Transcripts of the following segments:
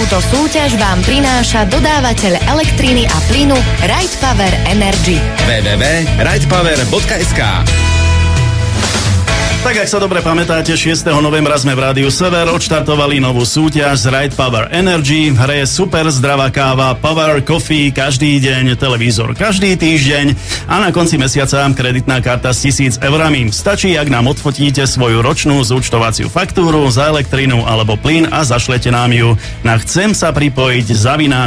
Túto súťaž vám prináša dodávateľ elektriny a plynu Right Power Energy. www.rightpower.sk. Tak, ak sa dobre pamätáte, 6. novembra sme v Rádiu Sever odštartovali novú súťaž z Right Power Energy. V hre je super zdravá káva, Power Coffee každý deň, televízor každý týždeň a na konci mesiaca kreditná karta s 1000 eurami. Stačí, ak nám odfotíte svoju ročnú zúčtovaciu faktúru za elektrinu alebo plyn a zašlete nám ju na chcem sa pripojiť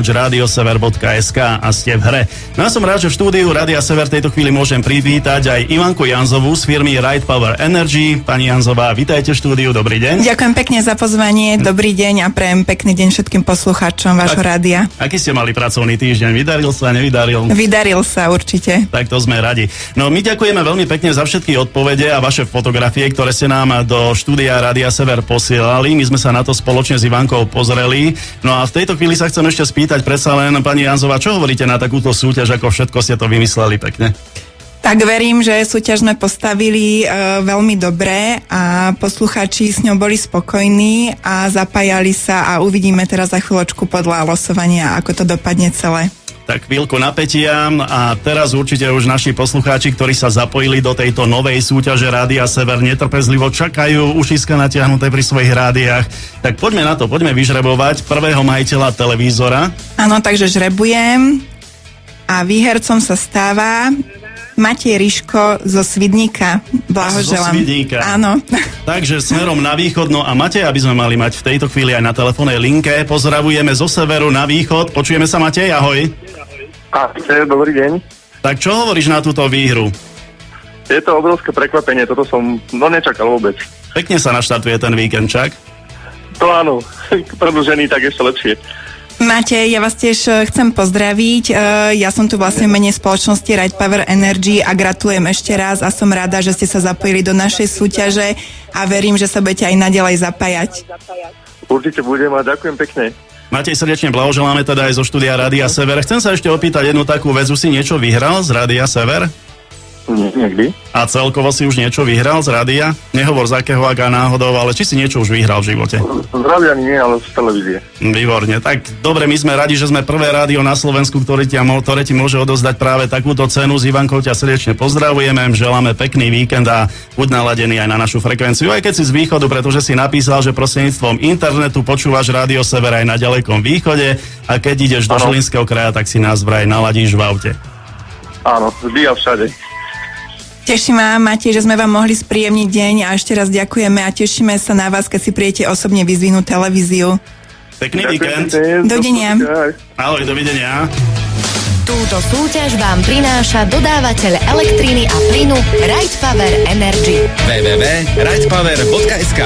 @radiosever.sk a ste v hre. No ja som rád, že v štúdiu Rádia Sever v tejto chvíli môžem privítať aj Ivanku Janzovú z firmy Right Power Energy. Pani Janzová, vitajte v štúdiu, dobrý deň. Ďakujem pekne za pozvanie, dobrý deň a prajem pekný deň všetkým poslucháčom vášho rádia. Aký ste mali pracovný týždeň? Vydaril sa, nevydaril? Vydaril sa určite. Tak to sme radi. No my ďakujeme veľmi pekne za všetky odpovede a vaše fotografie, ktoré ste nám do štúdia Rádia Sever posielali. My sme sa na to spoločne s Ivankou pozreli. No a v tejto chvíli sa chcem ešte spýtať predsa len, pani Janzová, čo hovoríte na takúto súťaž, ako všetko ste to vymysleli pekne? Tak verím, že súťaž sme postavili veľmi dobre a poslucháči s ňou boli spokojní a zapájali sa a uvidíme teraz za chvíľočku podľa losovania, ako to dopadne celé. Tak chvíľku napätia a teraz určite už naši poslucháči, ktorí sa zapojili do tejto novej súťaže Rádia Sever, netrpezlivo čakajú, ušiska natiahnuté pri svojich rádiách. Tak poďme na to, poďme vyžrebovať prvého majiteľa televízora. Áno, takže žrebujem a výhercom sa stáva Matej Ryško zo Svidníka. Blahoželám. Zo Svidníka. Áno. Takže smerom na východ, no a Matej, aby sme mali mať v tejto chvíli aj na telefónnej linke. Pozdravujeme zo severu na východ. Počujeme sa, Matej, ahoj. Ahojte, dobrý deň. Tak čo hovoríš na túto výhru? Je to obrovské prekvapenie, toto som nečakal vôbec. Pekne sa naštartuje ten víkend, čak? To áno, predĺžený tak ešte lepšie. Matej, ja vás tiež chcem pozdraviť. Ja som tu vlastne v mene spoločnosti Right Power Energy a gratulujem ešte raz a som rada, že ste sa zapojili do našej súťaže a verím, že sa budete aj naďalej zapájať. Určite budem a ďakujem pekne. Matej, srdečne blahoželáme teda aj zo štúdia Rádia Sever. Chcem sa ešte opýtať jednu takú vec. Už si niečo vyhral z Rádia Sever? Niekdy. A celkovo si už niečo vyhral z rádia? Nehovor z akého, aká náhodou, ale či si niečo už vyhral v živote? Z rádia nie, ale z televízie. Výborne. Tak dobre, my sme radi, že sme prvé rádio na Slovensku, ktoré ti môže odozdať práve takúto cenu. S Ivankou ťa srdečne pozdravujeme, želáme pekný víkend a buď naladený aj na našu frekvenciu. Aj keď si z východu, pretože si napísal, že prostredníctvom internetu počúvaš Rádio Sever aj na ďalekom východe a keď ideš do Žilinského kraja, tak si nás vraj naladíš v aute. Áno, vždy a všade. Teší ma, Matej, že sme vám mohli spríjemniť deň a ešte raz ďakujeme a tešíme sa na vás, keď si príjete osobne vyzvinúť televíziu. Pekný víkend. Dovidenia. Ahoj, dovidenia. Túto súťaž vám prináša dodávateľ elektriny a plynu Right Power Energy. www.rightpower.sk.